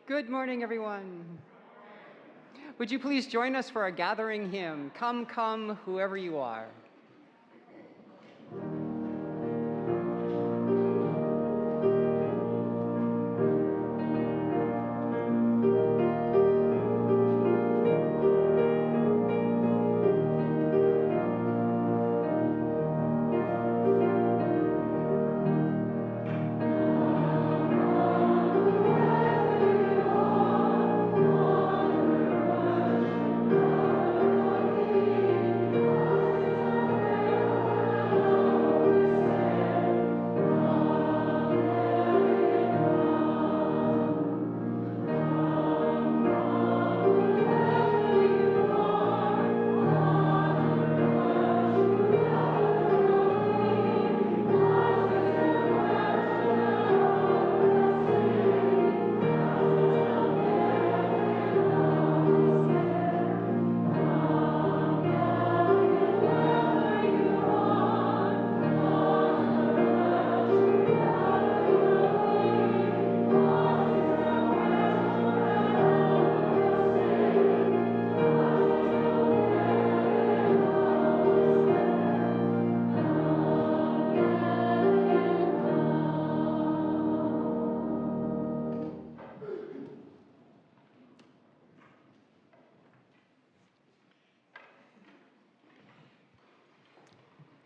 Good morning, everyone. Would you please join us for our gathering hymn, Come, Come, Whoever You Are.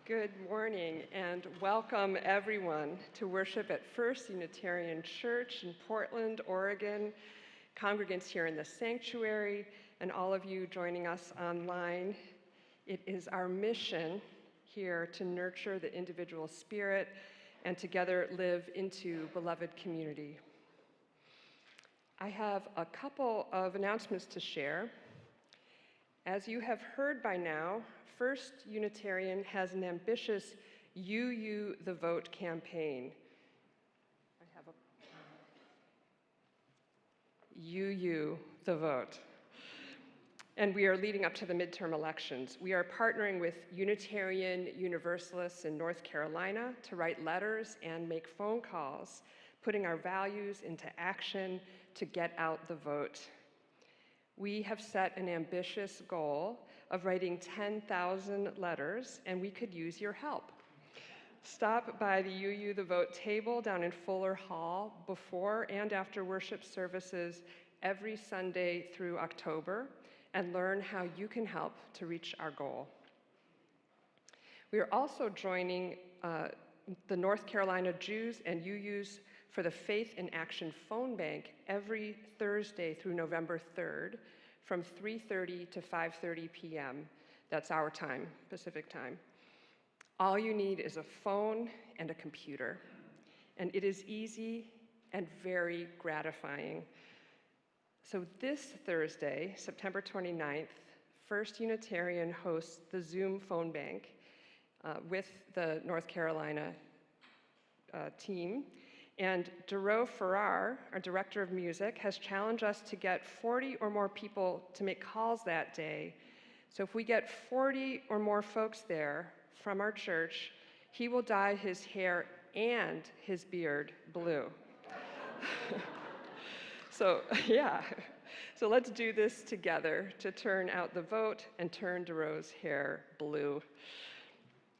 Good morning and welcome everyone to worship at First Unitarian Church in Portland, Oregon, congregants here in the sanctuary, and all of you joining us online. It is our mission here to nurture the individual spirit and together live into beloved community. I have a couple of announcements to share. As you have heard by now, First Unitarian has an ambitious You the Vote campaign. I have a You the Vote. And we are leading up to the midterm elections. We are partnering with Unitarian Universalists in North Carolina to write letters and make phone calls, putting our values into action to get out the vote. We have set an ambitious goal of writing 10,000 letters, and we could use your help. Stop by the You the Vote table down in Fuller Hall before and after worship services every Sunday through October and learn how you can help to reach our goal. We are also joining the North Carolina Jews and UUs for the Faith in Action phone bank every Thursday through November 3rd from 3:30 to 5:30 p.m. That's our time, Pacific time. All you need is a phone and a computer, and it is easy and very gratifying. So this Thursday, September 29th, First Unitarian hosts the Zoom phone bank with the North Carolina team. And Disrud, our director of music, has challenged us to get 40 or more people to make calls that day. So if we get 40 or more folks there from our church, he will dye his hair and his beard blue. So let's do this together to turn out the vote and turn Disrud's hair blue.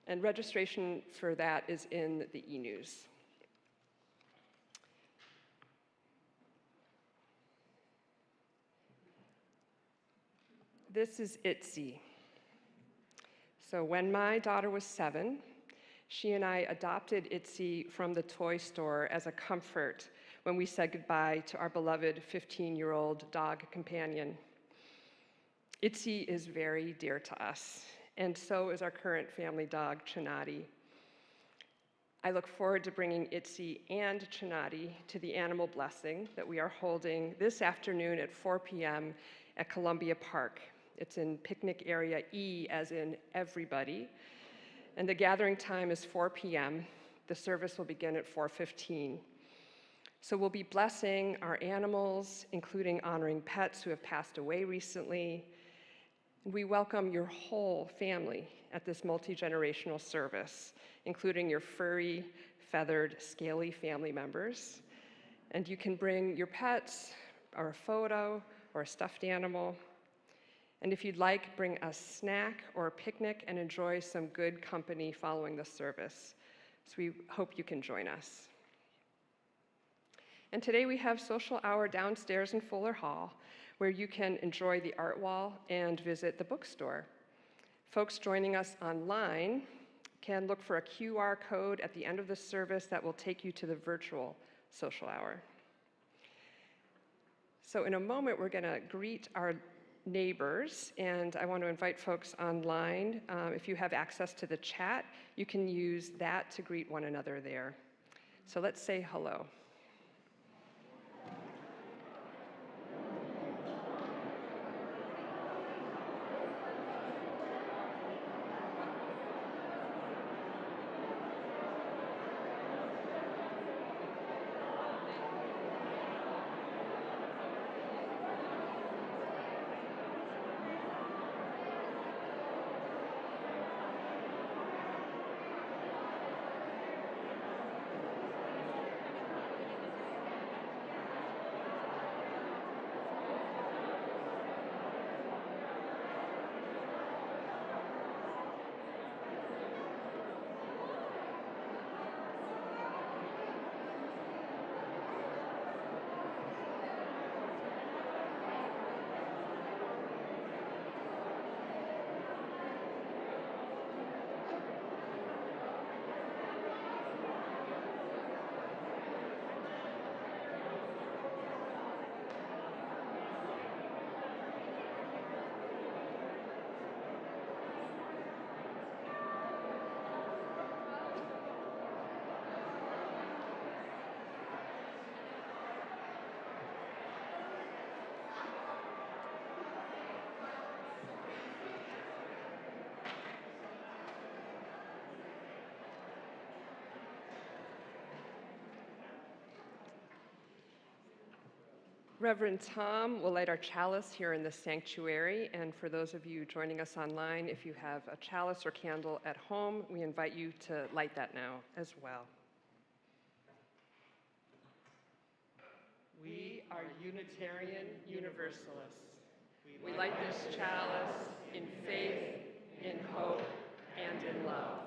And registration for that is in the e-news. This is Itzy. So when my daughter was 7, she and I adopted Itzy from the toy store as a comfort when we said goodbye to our beloved 15-year-old dog companion. Itzy is very dear to us, and so is our current family dog, Chinati. I look forward to bringing Itzy and Chinati to the animal blessing that we are holding this afternoon at 4 p.m. at Columbia Park. It's in picnic area E, as in everybody. And the gathering time is 4 p.m. The service will begin at 4:15. So we'll be blessing our animals, including honoring pets who have passed away recently. We welcome your whole family at this multi-generational service, including your furry, feathered, scaly family members. And you can bring your pets, or a photo or a stuffed animal. And if you'd like, bring a snack or a picnic and enjoy some good company following the service. So we hope you can join us. And today we have social hour downstairs in Fuller Hall, where you can enjoy the art wall and visit the bookstore. Folks joining us online can look for a QR code at the end of the service that will take you to the virtual social hour. So in a moment, we're gonna greet our neighbors, and I want to invite folks online. If you have access to the chat, you can use that to greet one another there. So let's say hello. Reverend Tom will light our chalice here in the sanctuary, and for those of you joining us online, if you have a chalice or candle at home, we invite you to light that now as well. We are Unitarian Universalists. We light this chalice in faith, in hope, and in love.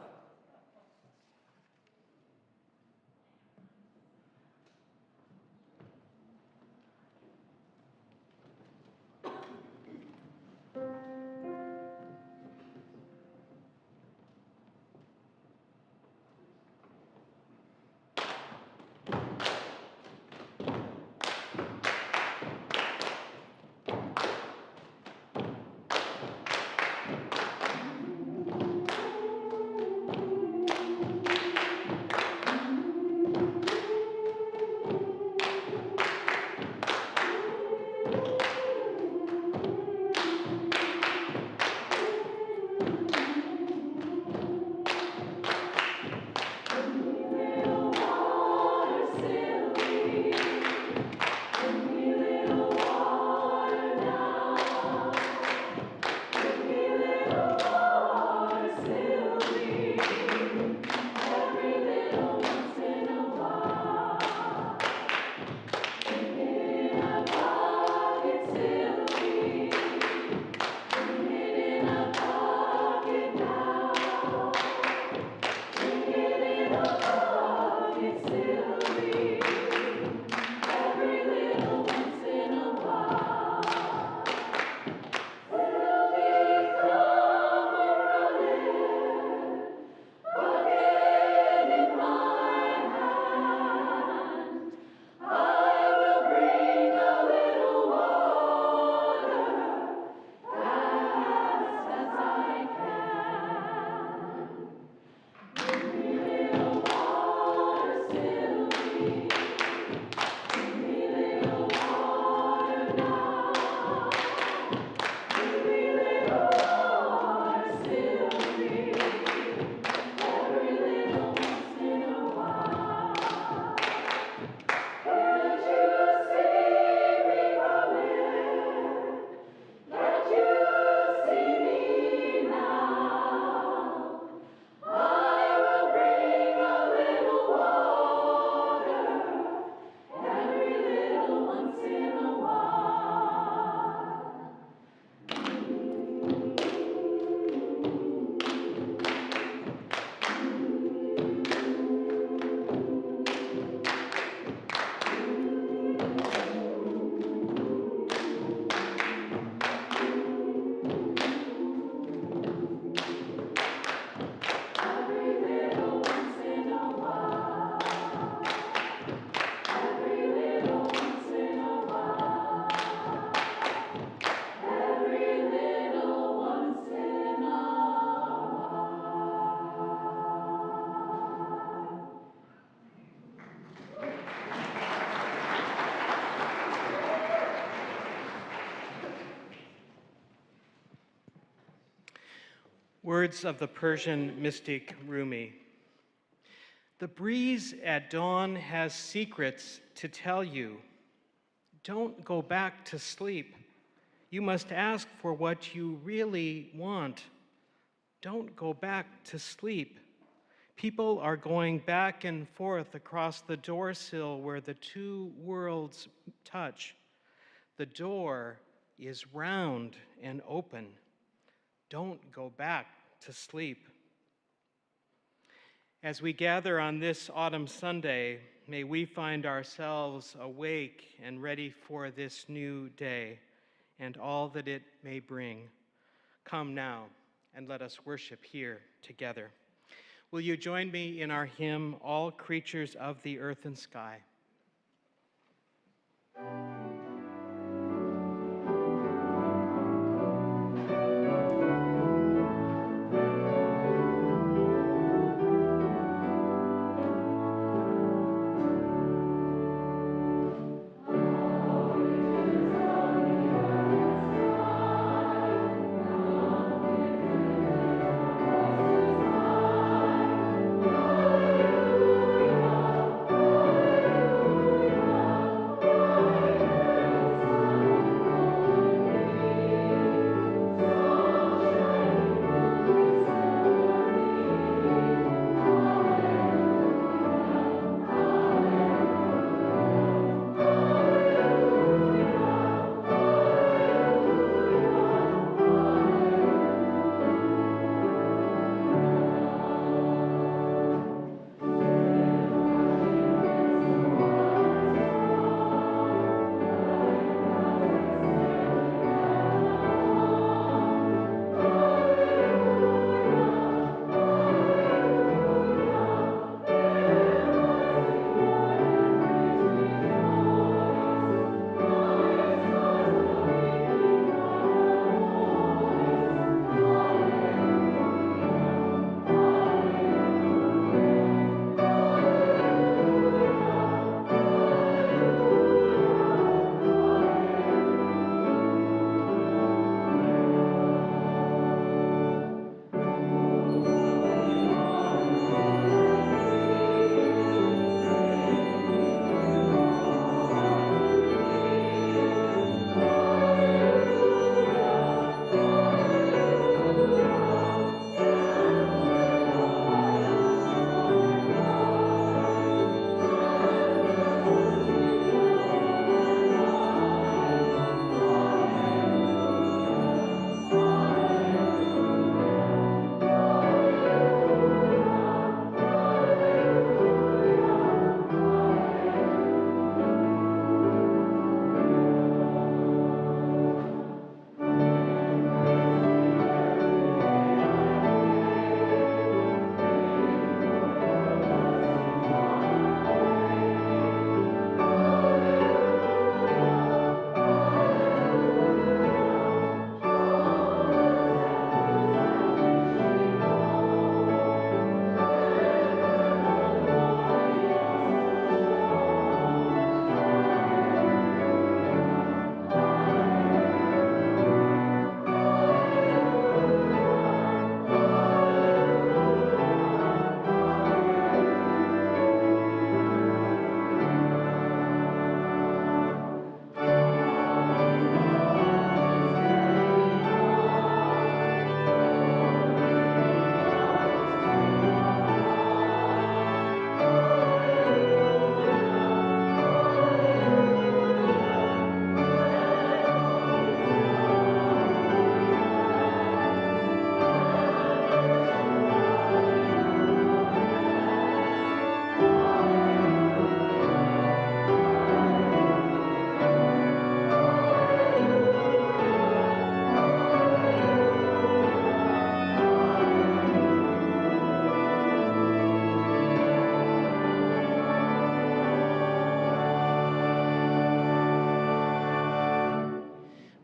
Words of the Persian mystic Rumi. The breeze at dawn has secrets to tell you. Don't go back to sleep. You must ask for what you really want. Don't go back to sleep. People are going back and forth across the door sill where the two worlds touch. The door is round and open. Don't go back to sleep. As we gather on this autumn Sunday, may we find ourselves awake and ready for this new day and all that it may bring. Come now and let us worship here together. Will you join me in our hymn, All Creatures of the Earth and Sky?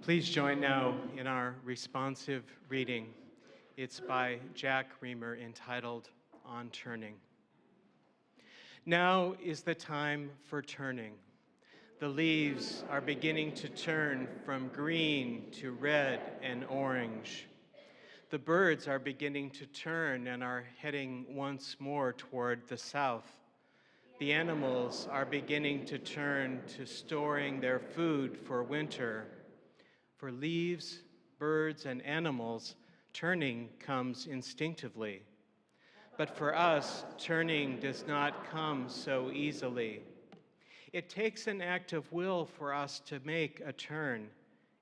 Please join now in our responsive reading. It's by Jack Reamer entitled On Turning. Now is the time for turning. The leaves are beginning to turn from green to red and orange. The birds are beginning to turn and are heading once more toward the south. The animals are beginning to turn to storing their food for winter. For leaves, birds, and animals, turning comes instinctively. But for us, turning does not come so easily. It takes an act of will for us to make a turn.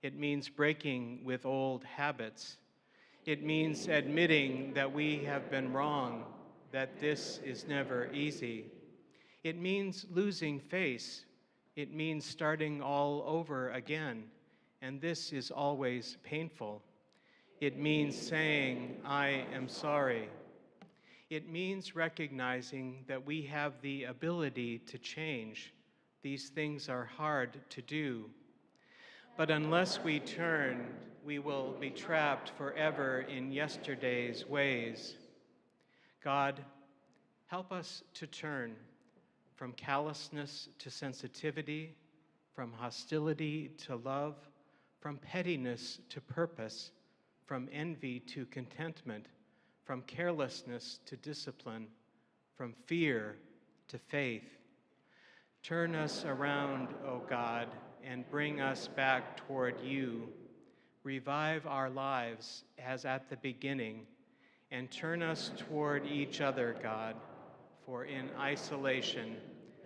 It means breaking with old habits. It means admitting that we have been wrong, that this is never easy. It means losing face. It means starting all over again, and this is always painful. It means saying, I am sorry. It means recognizing that we have the ability to change. These things are hard to do. But unless we turn, we will be trapped forever in yesterday's ways. God, help us to turn from callousness to sensitivity, from hostility to love, from pettiness to purpose, from envy to contentment, from carelessness to discipline, from fear to faith. Turn us around, O God, and bring us back toward you. Revive our lives as at the beginning, and turn us toward each other, God, for in isolation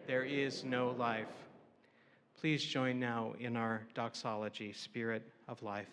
there is no life. Please join now in our doxology, Spirit of Life.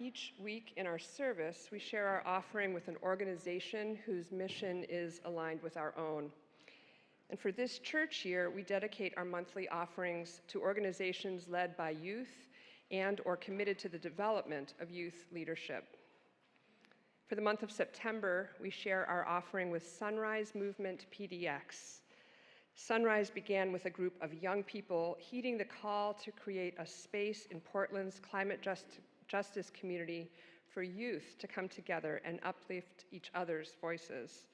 Each week in our service, we share our offering with an organization whose mission is aligned with our own. And for this church year, we dedicate our monthly offerings to organizations led by youth and or committed to the development of youth leadership. For the month of September, we share our offering with Sunrise Movement PDX. Sunrise began with a group of young people heeding the call to create a space in Portland's climate justice community for youth to come together and uplift each other's voices.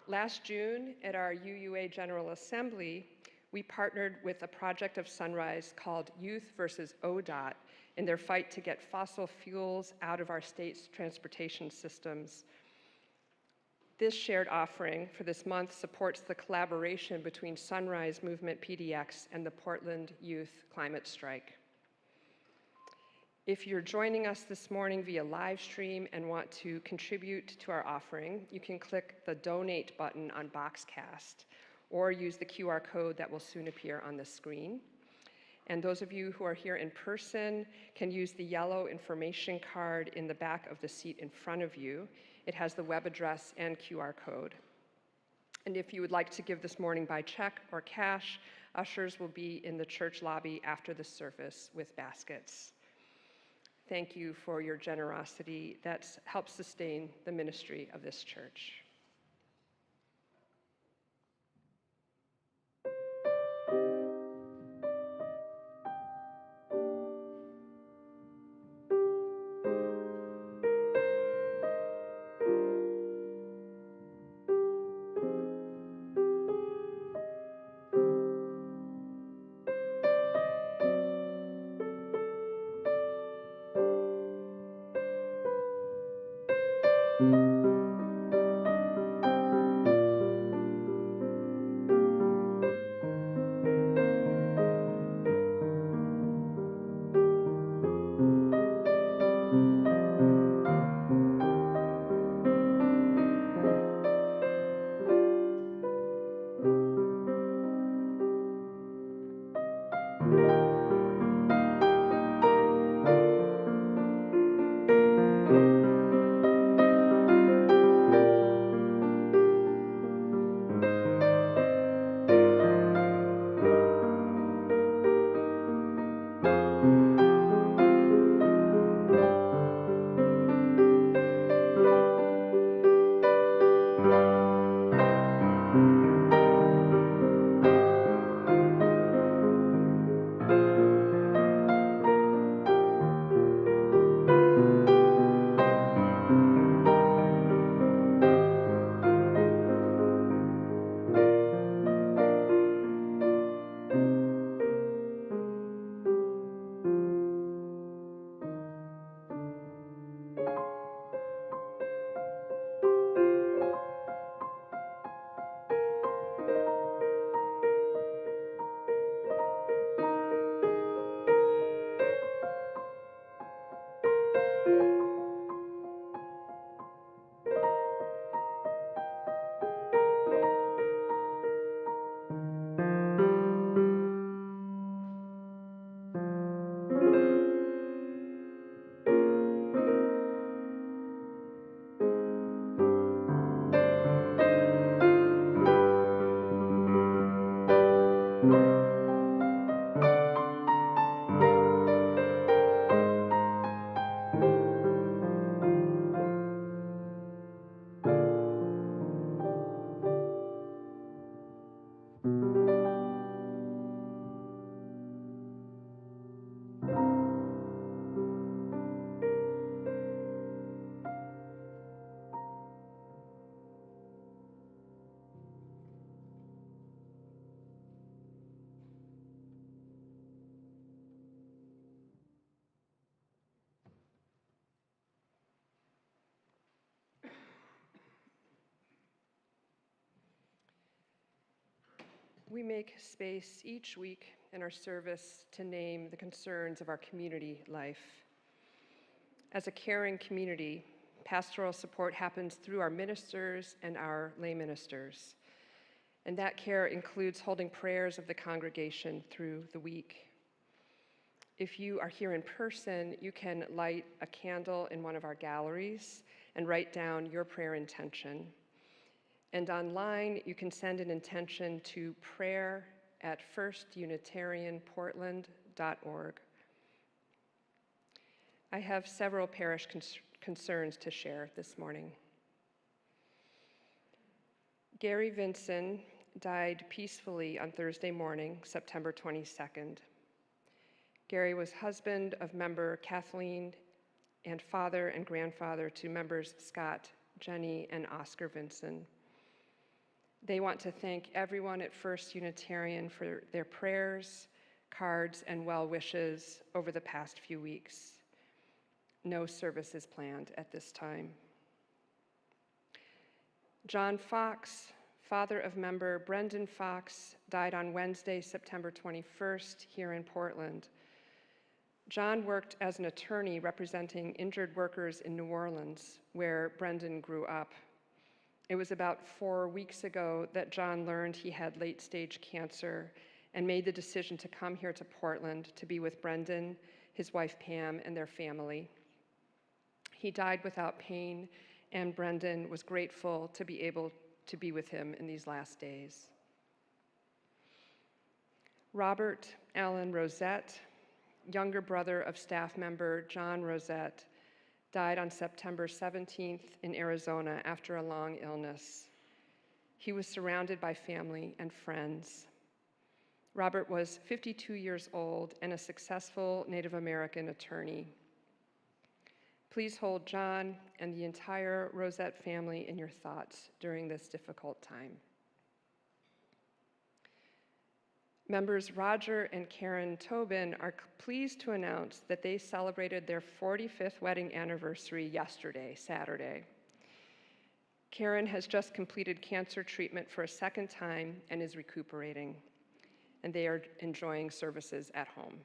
Last June, at our UUA General Assembly, we partnered with a project of Sunrise called Youth versus ODOT in their fight to get fossil fuels out of our state's transportation systems. This shared offering for this month supports the collaboration between Sunrise Movement PDX and the Portland Youth Climate Strike. If you're joining us this morning via live stream and want to contribute to our offering, you can click the donate button on Boxcast or use the QR code that will soon appear on the screen. And those of you who are here in person can use the yellow information card in the back of the seat in front of you. It has the web address and QR code. And if you would like to give this morning by check or cash, ushers will be in the church lobby after the service with baskets. Thank you for your generosity that helps sustain the ministry of this church. We make space each week in our service to name the concerns of our community life. As a caring community, pastoral support happens through our ministers and our lay ministers. And that care includes holding prayers of the congregation through the week. If you are here in person, you can light a candle in one of our galleries and write down your prayer intention. And online, you can send an intention to prayer@firstunitarianportland.org. I have several parish concerns to share this morning. Gary Vinson died peacefully on Thursday morning, September 22nd. Gary was husband of member Kathleen and father and grandfather to members Scott, Jenny, and Oscar Vinson. They want to thank everyone at First Unitarian for their prayers, cards, and well wishes over the past few weeks. No service is planned at this time. John Fox, father of member Brendan Fox, died on Wednesday, September 21st, here in Portland. John worked as an attorney representing injured workers in New Orleans, where Brendan grew up. It was about 4 weeks ago that John learned he had late-stage cancer and made the decision to come here to Portland to be with Brendan, his wife Pam, and their family. He died without pain, and Brendan was grateful to be able to be with him in these last days. Robert Allen Rosette, younger brother of staff member John Rosette, died on September 17th in Arizona after a long illness. He was surrounded by family and friends. Robert was 52 years old and a successful Native American attorney. Please hold John and the entire Rosette family in your thoughts during this difficult time. Members Roger and Karen Tobin are pleased to announce that they celebrated their 45th wedding anniversary yesterday, Saturday. Karen has just completed cancer treatment for a second time and is recuperating, and they are enjoying services at home.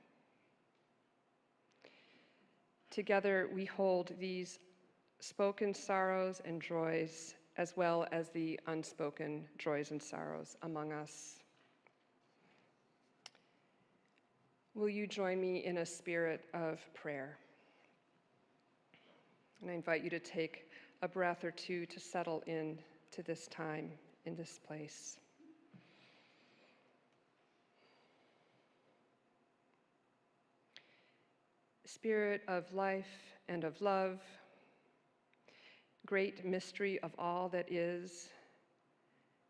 Together, we hold these spoken sorrows and joys, as well as the unspoken joys and sorrows among us. Will you join me in a spirit of prayer? And I invite you to take a breath or two to settle in to this time in this place. Spirit of life and of love, great mystery of all that is,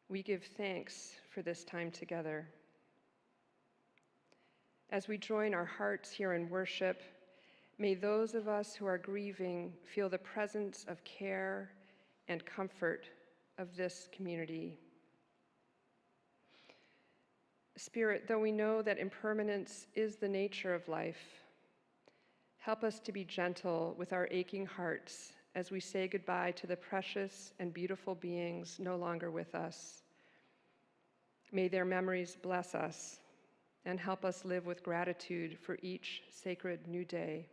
we give thanks for this time together. As we join our hearts here in worship, may those of us who are grieving feel the presence of care and comfort of this community. Spirit, though we know that impermanence is the nature of life, help us to be gentle with our aching hearts as we say goodbye to the precious and beautiful beings no longer with us. May their memories bless us and help us live with gratitude for each sacred new day.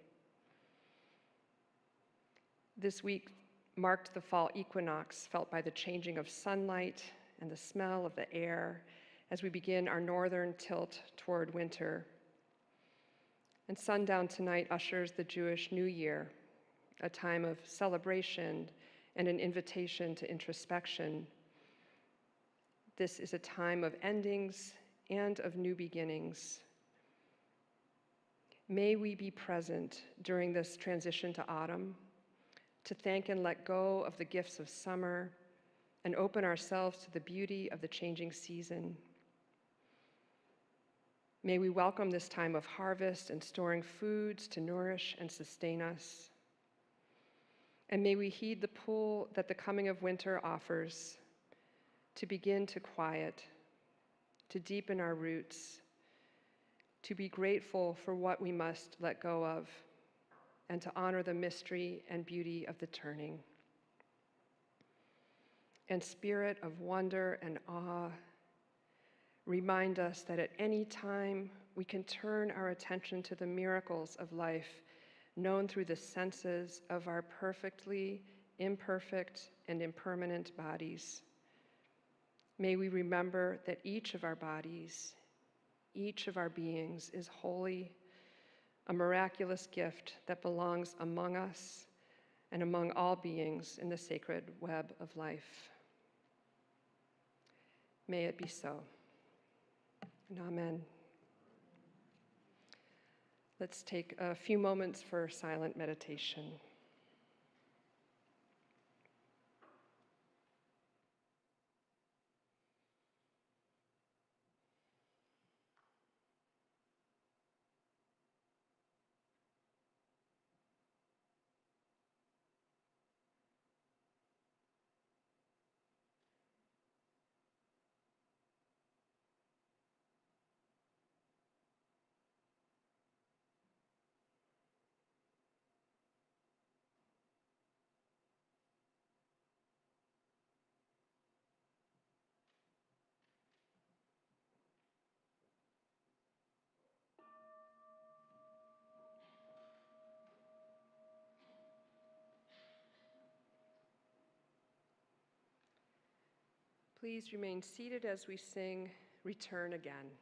This week marked the fall equinox, felt by the changing of sunlight and the smell of the air as we begin our northern tilt toward winter. And sundown tonight ushers the Jewish New Year, a time of celebration and an invitation to introspection. This is a time of endings and of new beginnings. May we be present during this transition to autumn, to thank and let go of the gifts of summer and open ourselves to the beauty of the changing season. May we welcome this time of harvest and storing foods to nourish and sustain us. And may we heed the pull that the coming of winter offers to begin to quiet, to deepen our roots, to be grateful for what we must let go of, and to honor the mystery and beauty of the turning. And spirit of wonder and awe, Remind us that at any time we can turn our attention to the miracles of life known through the senses of our perfectly imperfect and impermanent bodies. May we remember that each of our bodies, each of our beings is holy, a miraculous gift that belongs among us and among all beings in the sacred web of life. May it be so. And amen. Let's take a few moments for silent meditation. Please remain seated as we sing Return Again.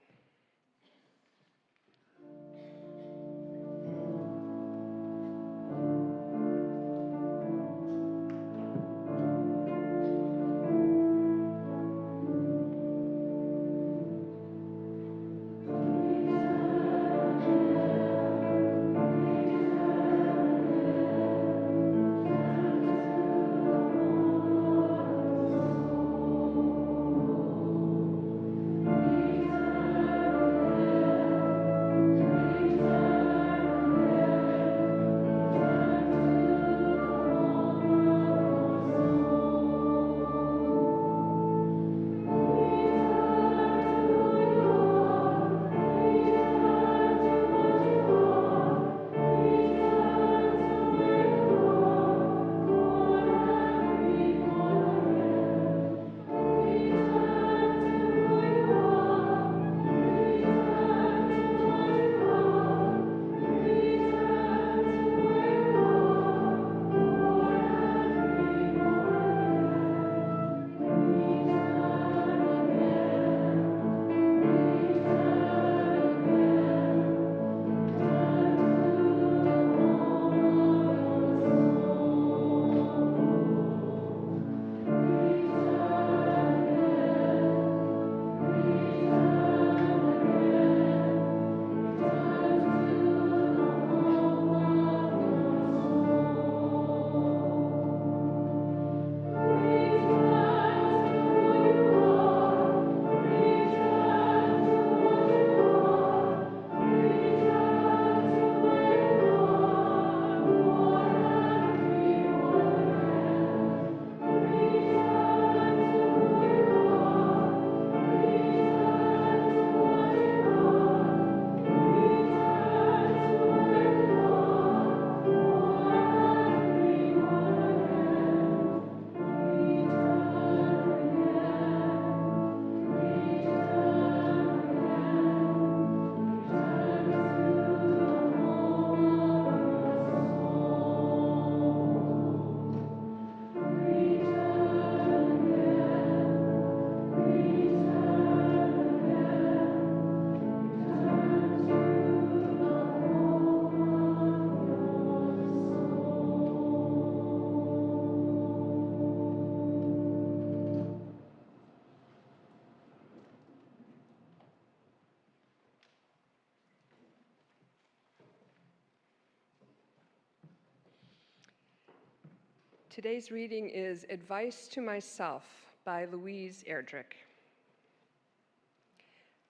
Today's reading is Advice to Myself by Louise Erdrich.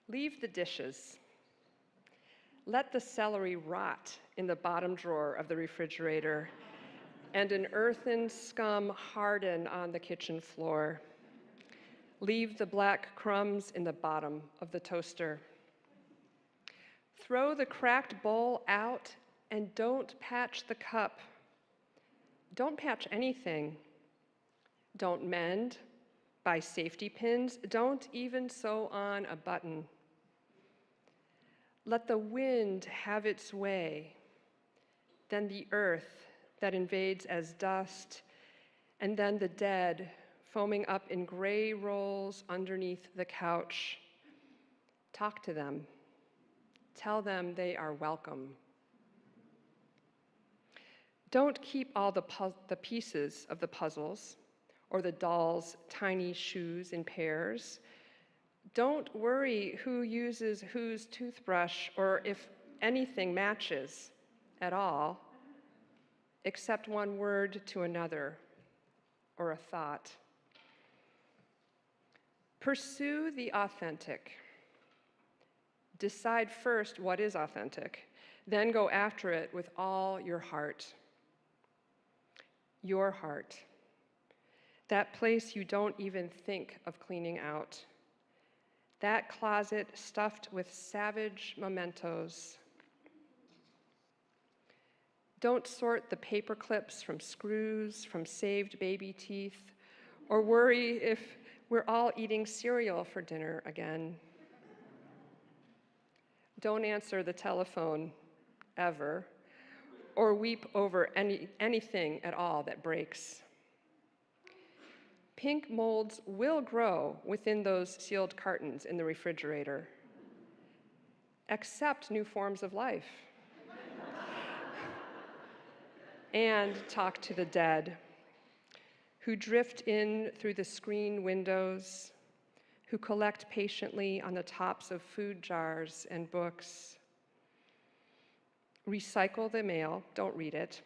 Leave the dishes. Let the celery rot in the bottom drawer of the refrigerator and an earthen scum harden on the kitchen floor. Leave the black crumbs in the bottom of the toaster. Throw the cracked bowl out and don't patch the cup. Don't patch anything. Don't mend. by safety pins. Don't even sew on a button. Let the wind have its way, then the earth that invades as dust, and then the dead foaming up in gray rolls underneath the couch. Talk to them. Tell them they are welcome. Don't keep all the pieces of the puzzles or the doll's tiny shoes in pairs. Don't worry who uses whose toothbrush or if anything matches at all, except one word to another or a thought. Pursue the authentic. Decide first what is authentic, then go after it with all your heart. Your heart. That place you don't even think of cleaning out. That closet stuffed with savage mementos. Don't sort the paper clips from screws, from saved baby teeth, or worry if we're all eating cereal for dinner again. Don't answer the telephone, ever, or weep over anything at all that breaks. Pink molds will grow within those sealed cartons in the refrigerator. Accept new forms of life. And talk to the dead, who drift in through the screen windows, who collect patiently on the tops of food jars and books. Recycle the mail, don't read it.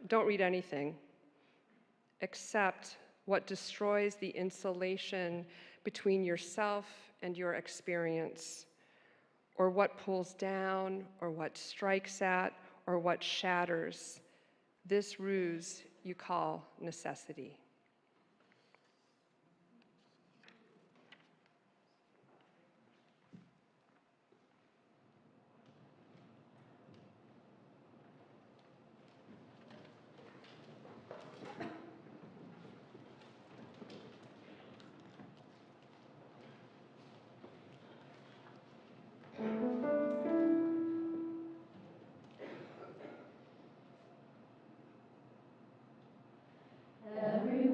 Don't read anything, except what destroys the insulation between yourself and your experience, or what pulls down, or what strikes at, or what shatters this ruse you call necessity. Every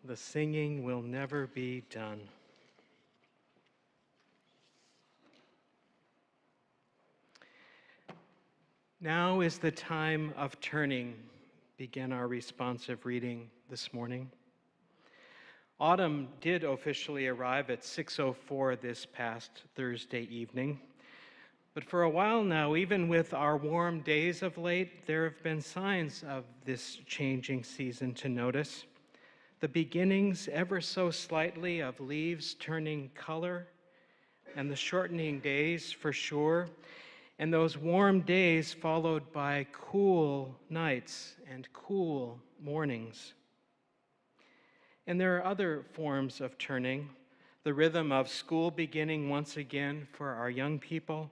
The singing will never be done. Now is the time of turning, began our responsive reading this morning. Autumn did officially arrive at 6:04 this past Thursday evening. But for a while now, even with our warm days of late, there have been signs of this changing season to notice. The beginnings, ever so slightly, of leaves turning color, and the shortening days for sure, and those warm days followed by cool nights and cool mornings. And there are other forms of turning, the rhythm of school beginning once again for our young people.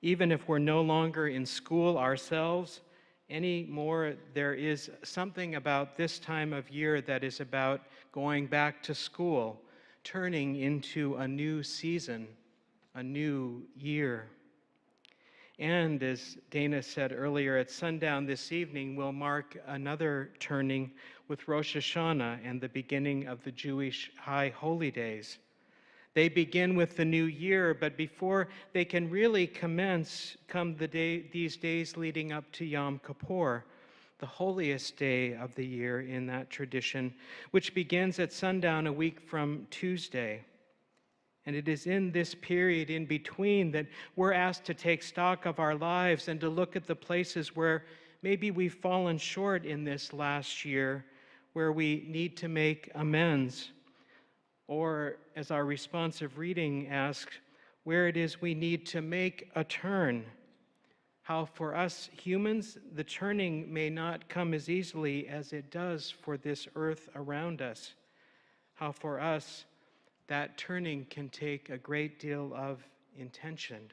Even if we're no longer in school ourselves anymore, there is something about this time of year that is about going back to school, turning into a new season, a new year. And as Dana said earlier, at sundown this evening, we'll mark another turning with Rosh Hashanah and the beginning of the Jewish High Holy Days. They begin with the new year, but before they can really commence, come these days leading up to Yom Kippur, the holiest day of the year in that tradition, which begins at sundown a week from Tuesday. And it is in this period in between that we're asked to take stock of our lives and to look at the places where maybe we've fallen short in this last year, where we need to make amends. Or, as our responsive reading asks, where it is we need to make a turn. How for us humans, the turning may not come as easily as it does for this earth around us. How for us, that turning can take a great deal of intention.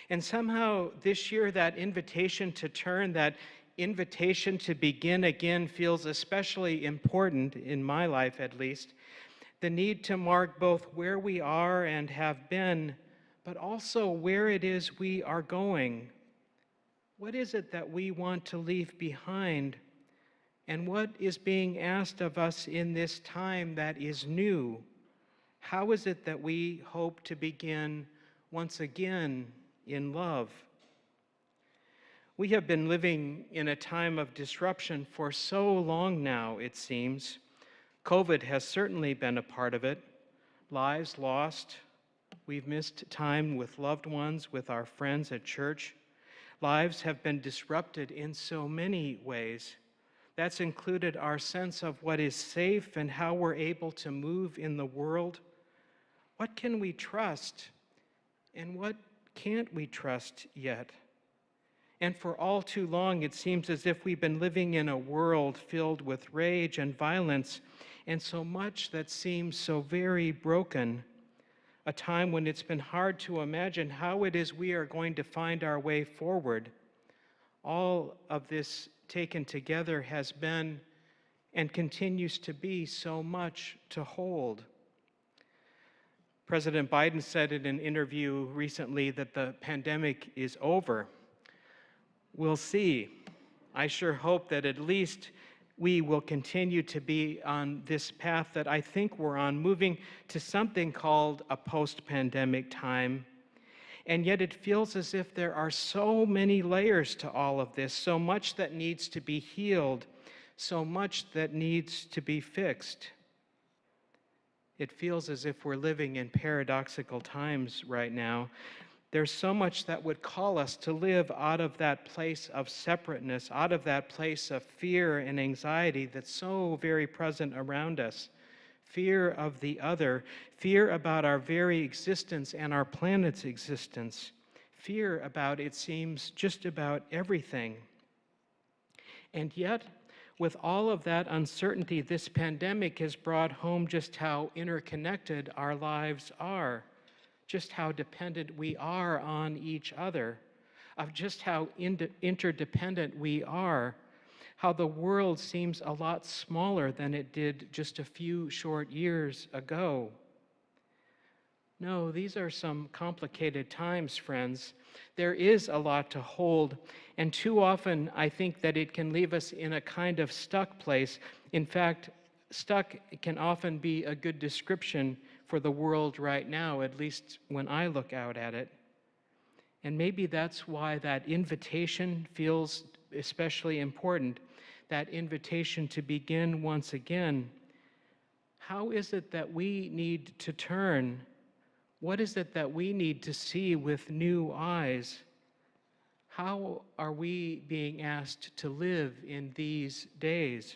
And somehow this year, that invitation to turn, that invitation to begin again feels especially important, in my life at least. The need to mark both where we are and have been, but also where it is we are going. What is it that we want to leave behind? And what is being asked of us in this time that is new? How is it that we hope to begin once again in love? We have been living in a time of disruption for so long now, it seems. COVID has certainly been a part of it. Lives lost. We've missed time with loved ones, with our friends at church. Lives have been disrupted in so many ways. That's included our sense of what is safe and how we're able to move in the world. What can we trust and what can't we trust yet? And for all too long, it seems as if we've been living in a world filled with rage and violence and so much that seems so very broken. A time when it's been hard to imagine how it is we are going to find our way forward. All of this taken together has been and continues to be so much to hold. President Biden said in an interview recently that the pandemic is over. We'll see. I sure hope that at least we will continue to be on this path that I think we're on, moving to something called a post-pandemic time. And yet it feels as if there are so many layers to all of this, so much that needs to be healed, so much that needs to be fixed. It feels as if we're living in paradoxical times right now. There's so much that would call us to live out of that place of separateness, out of that place of fear and anxiety that's so very present around us. Fear of the other, fear about our very existence and our planet's existence, fear about, it seems, just about everything. And yet, with all of that uncertainty, this pandemic has brought home just how interconnected our lives are. Just how dependent we are on each other, of just how interdependent we are, how the world seems a lot smaller than it did just a few short years ago. No, these are some complicated times, friends. There is a lot to hold, and too often I think that it can leave us in a kind of stuck place. In fact, stuck can often be a good description for the world right now, at least when I look out at it. And maybe that's why that invitation feels especially important, that invitation to begin once again. How is it that we need to turn? What is it that we need to see with new eyes? How are we being asked to live in these days?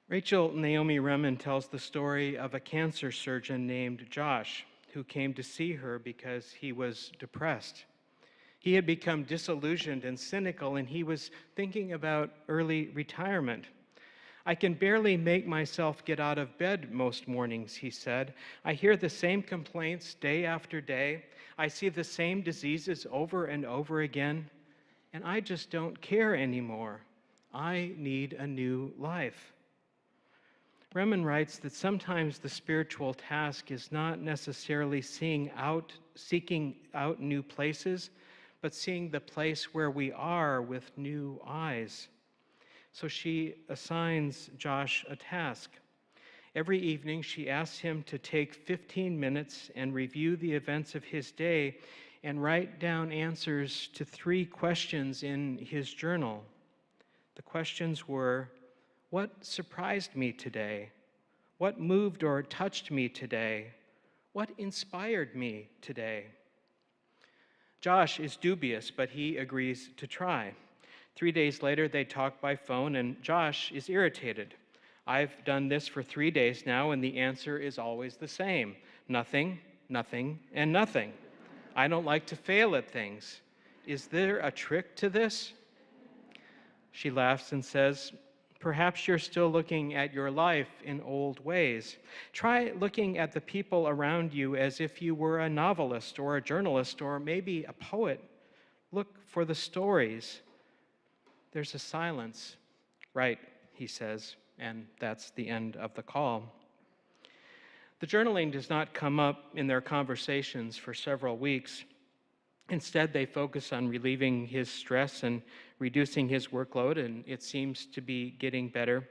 Rachel Naomi Remen tells the story of a cancer surgeon named Josh who came to see her because he was depressed. He had become disillusioned and cynical, and he was thinking about early retirement. I can barely make myself get out of bed most mornings, he said. I hear the same complaints day after day. I see the same diseases over and over again, and I just don't care anymore. I need a new life. Remen writes that sometimes the spiritual task is not necessarily seeking out new places, but seeing the place where we are with new eyes. So she assigns Josh a task. Every evening, she asks him to take 15 minutes and review the events of his day and write down answers to 3 questions in his journal. The questions were, what surprised me today? What moved or touched me today? What inspired me today? Josh is dubious, but he agrees to try. 3 days later, they talk by phone, and Josh is irritated. I've done this for 3 days now, and the answer is always the same. Nothing, nothing, and nothing. I don't like to fail at things. Is there a trick to this? She laughs and says, perhaps you're still looking at your life in old ways. Try looking at the people around you as if you were a novelist or a journalist or maybe a poet. Look for the stories. There's a silence. Right, he says, and that's the end of the call. The journaling does not come up in their conversations for several weeks. Instead, they focus on relieving his stress and reducing his workload, and it seems to be getting better.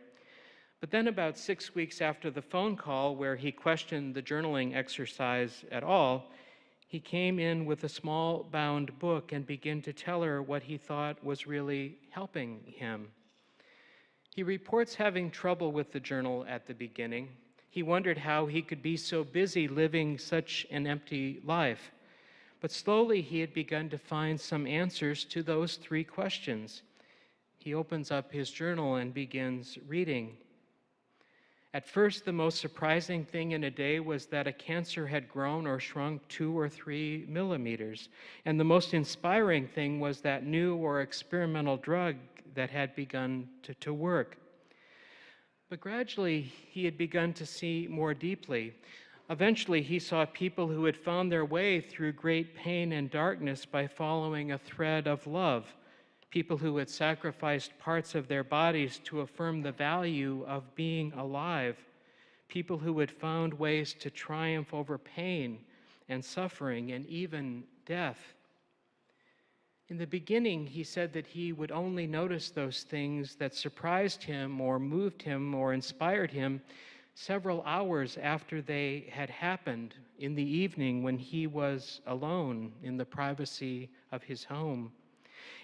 But then about 6 weeks after the phone call where he questioned the journaling exercise at all, he came in with a small bound book and began to tell her what he thought was really helping him. He reports having trouble with the journal at the beginning. He wondered how he could be so busy living such an empty life. But slowly he had begun to find some answers to those 3 questions. He opens up his journal and begins reading. At first, the most surprising thing in a day was that a cancer had grown or shrunk 2 or 3 millimeters. And the most inspiring thing was that new or experimental drug that had begun to work. But gradually, he had begun to see more deeply. Eventually, he saw people who had found their way through great pain and darkness by following a thread of love, people who had sacrificed parts of their bodies to affirm the value of being alive, people who had found ways to triumph over pain and suffering and even death. In the beginning, he said that he would only notice those things that surprised him or moved him or inspired him several hours after they had happened, in the evening when he was alone in the privacy of his home.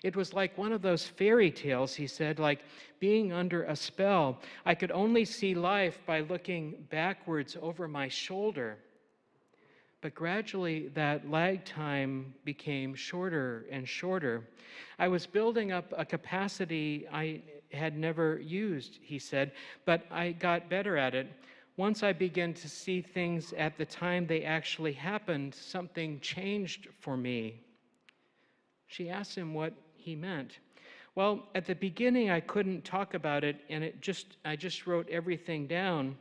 It was like one of those fairy tales, he said, like being under a spell. I could only see life by looking backwards over my shoulder. But gradually that lag time became shorter and shorter. I was building up a capacity I had never used, he said, but I got better at it. Once I began to see things at the time they actually happened, something changed for me. She asked him what he meant. Well, at the beginning I couldn't talk about it, and I just wrote everything down.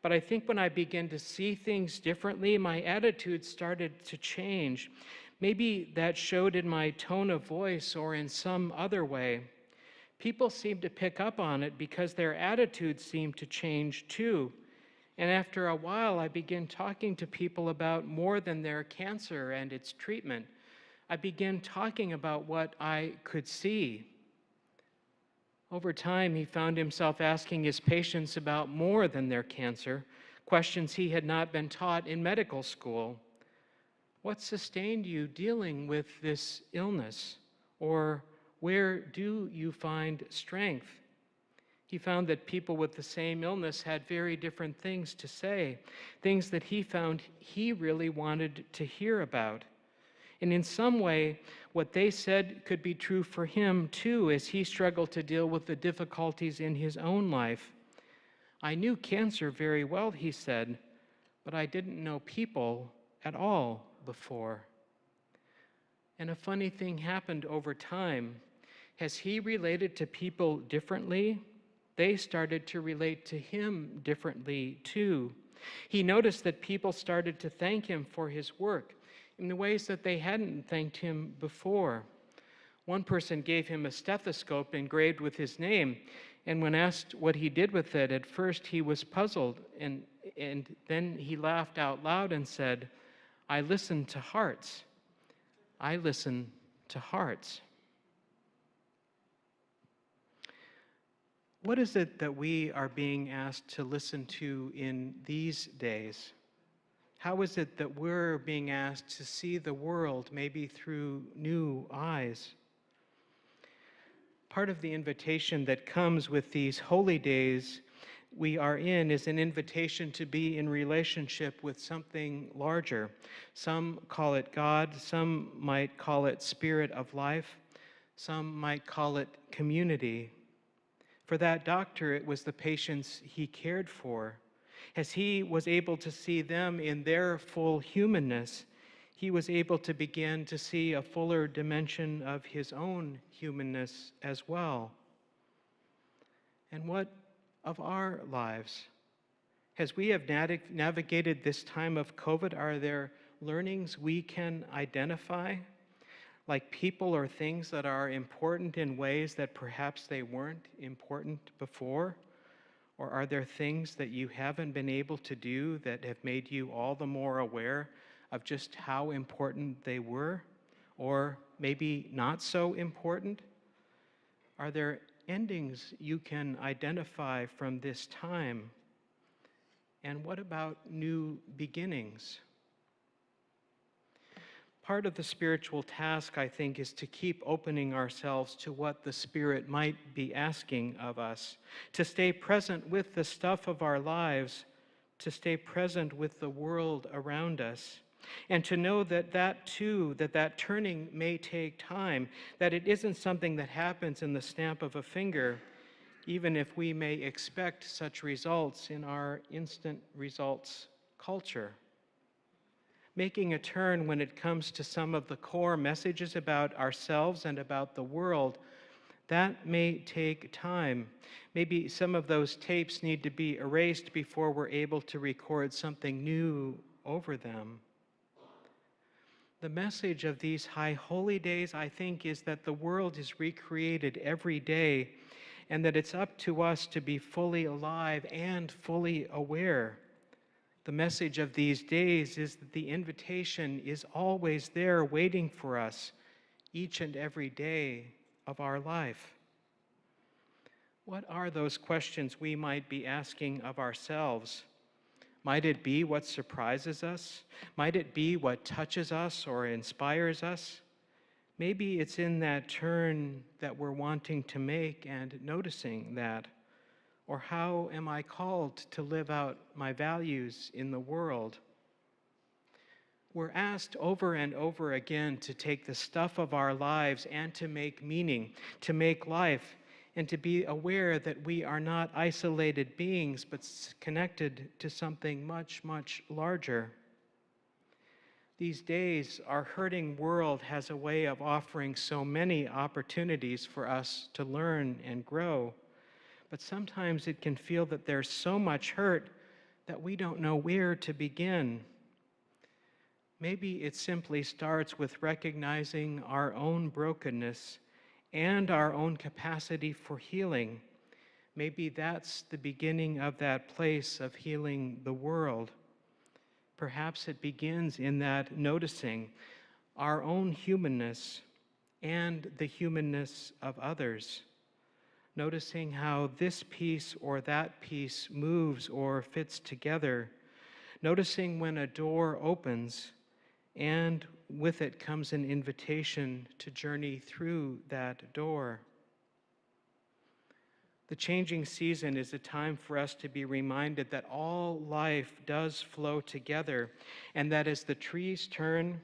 But I think when I began to see things differently, my attitude started to change. Maybe that showed in my tone of voice or in some other way. People seemed to pick up on it because their attitude seemed to change too. And after a while, I began talking to people about more than their cancer and its treatment. I began talking about what I could see. Over time, he found himself asking his patients about more than their cancer, questions he had not been taught in medical school. What sustained you dealing with this illness? Or where do you find strength? He found that people with the same illness had very different things to say, things that he found he really wanted to hear about. And in some way, what they said could be true for him too, as he struggled to deal with the difficulties in his own life. I knew cancer very well, he said, but I didn't know people at all before. And a funny thing happened over time. As he related to people differently, they started to relate to him differently too. He noticed that people started to thank him for his work in the ways that they hadn't thanked him before. One person gave him a stethoscope engraved with his name, and when asked what he did with it, at first he was puzzled, and then he laughed out loud and said, "I listen to hearts. I listen to hearts." What is it that we are being asked to listen to in these days? How is it that we're being asked to see the world maybe through new eyes? Part of the invitation that comes with these holy days we are in is an invitation to be in relationship with something larger. Some call it God, some might call it spirit of life, some might call it community. For that doctor, it was the patients he cared for. As he was able to see them in their full humanness, he was able to begin to see a fuller dimension of his own humanness as well. And what of our lives? As we have navigated this time of COVID, are there learnings we can identify, like people or things that are important in ways that perhaps they weren't important before? Or are there things that you haven't been able to do that have made you all the more aware of just how important they were? Or maybe not so important? Are there endings you can identify from this time? And what about new beginnings? Part of the spiritual task, I think, is to keep opening ourselves to what the Spirit might be asking of us, to stay present with the stuff of our lives, to stay present with the world around us, and to know that turning may take time, that it isn't something that happens in the snap of a finger, even if we may expect such results in our instant results culture. Making a turn when it comes to some of the core messages about ourselves and about the world, that may take time. Maybe some of those tapes need to be erased before we're able to record something new over them. The message of these high holy days, I think, is that the world is recreated every day and that it's up to us to be fully alive and fully aware. The message of these days is that the invitation is always there waiting for us each and every day of our life. What are those questions we might be asking of ourselves? Might it be what surprises us? Might it be what touches us or inspires us? Maybe it's in that turn that we're wanting to make and noticing that. Or how am I called to live out my values in the world? We're asked over and over again to take the stuff of our lives and to make meaning, to make life, and to be aware that we are not isolated beings, but connected to something much, much larger. These days, our hurting world has a way of offering so many opportunities for us to learn and grow. But sometimes it can feel that there's so much hurt that we don't know where to begin. Maybe it simply starts with recognizing our own brokenness and our own capacity for healing. Maybe that's the beginning of that place of healing the world. Perhaps it begins in that noticing our own humanness and the humanness of others. noticing how this piece or that piece moves or fits together, noticing when a door opens and with it comes an invitation to journey through that door. The changing season is a time for us to be reminded that all life does flow together, and that as the trees turn,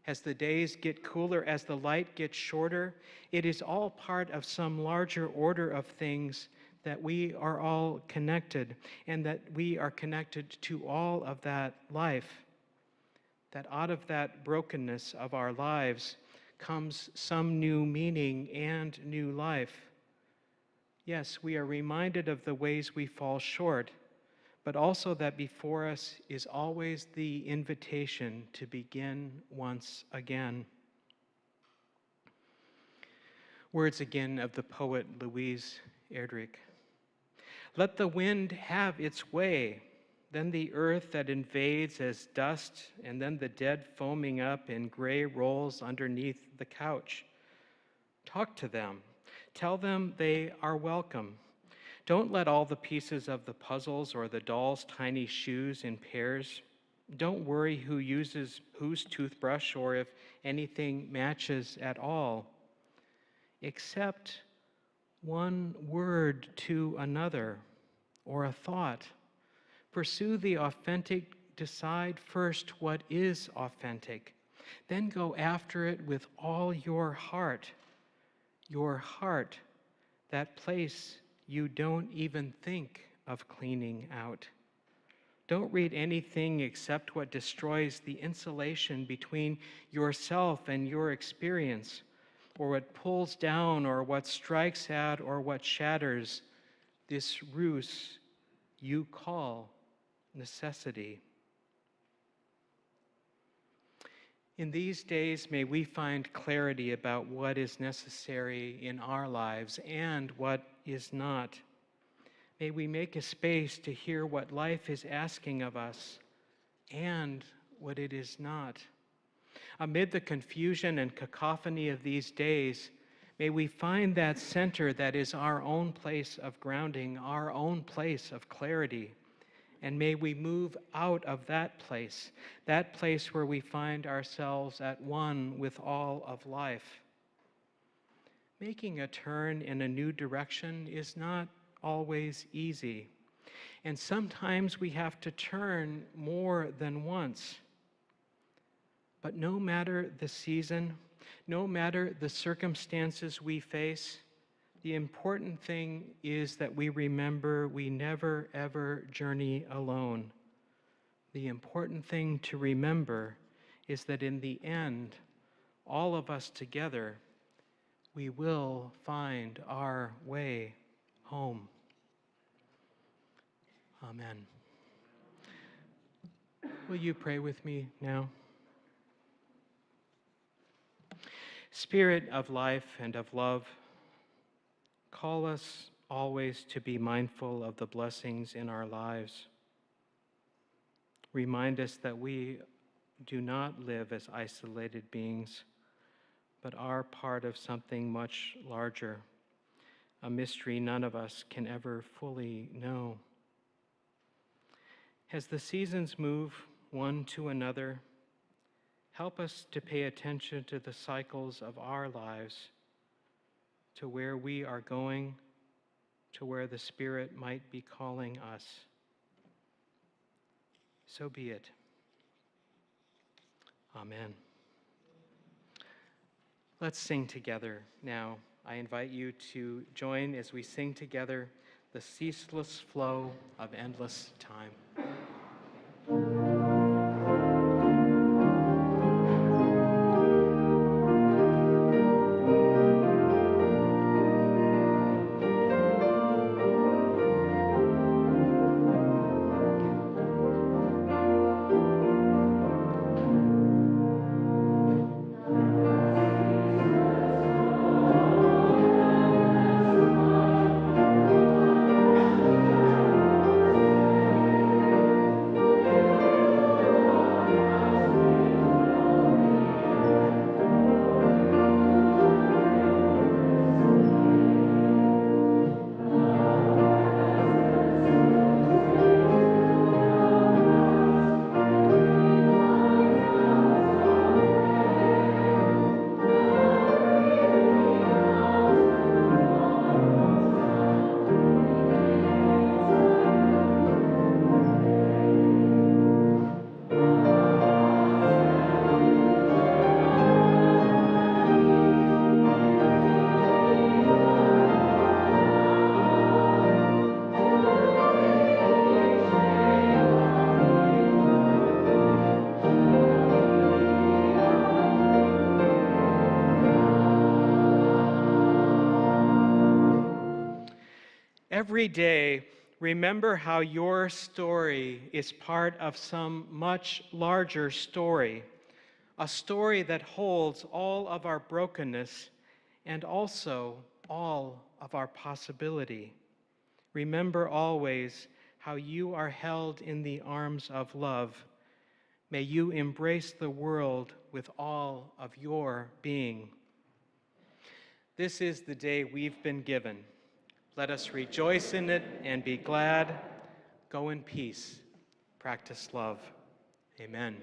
as the days get cooler, as the light gets shorter, it is all part of some larger order of things, that we are all connected, and that we are connected to all of that life. That out of that brokenness of our lives comes some new meaning and new life. Yes, we are reminded of the ways we fall short, but also that before us is always the invitation to begin once again. Words again of the poet Louise Erdrich. Let the wind have its way, then the earth that invades as dust, and then the dead foaming up in gray rolls underneath the couch. Talk to them. Tell them they are welcome. Don't let all the pieces of the puzzles or the doll's tiny shoes in pairs. Don't worry who uses whose toothbrush or if anything matches at all. Accept one word to another or a thought. Pursue the authentic. Decide first what is authentic. Then go after it with all your heart. Your heart, that place you don't even think of cleaning out. Don't read anything except what destroys the insulation between yourself and your experience, or what pulls down, or what strikes at, or what shatters this ruse you call necessity. In these days, may we find clarity about what is necessary in our lives and what is not. May we make a space to hear what life is asking of us and what it is not. Amid the confusion and cacophony of these days, may we find that center that is our own place of grounding, our own place of clarity. And may we move out of that place where we find ourselves at one with all of life. Making a turn in a new direction is not always easy, and sometimes we have to turn more than once. But no matter the season, no matter the circumstances we face, the important thing is that we remember we never, ever journey alone. The important thing to remember is that in the end, all of us together, we will find our way home. Amen. Will you pray with me now? Spirit of life and of love, call us always to be mindful of the blessings in our lives. Remind us that we do not live as isolated beings, but are part of something much larger, a mystery none of us can ever fully know. As the seasons move one to another, help us to pay attention to the cycles of our lives, to where we are going, to where the Spirit might be calling us. So be it. Amen. Let's sing together now. I invite you to join as we sing together the ceaseless flow of endless time. Every day, remember how your story is part of some much larger story, a story that holds all of our brokenness and also all of our possibility. Remember always how you are held in the arms of love. May you embrace the world with all of your being. This is the day we've been given. Let us rejoice in it and be glad. Go in peace. Practice love. Amen.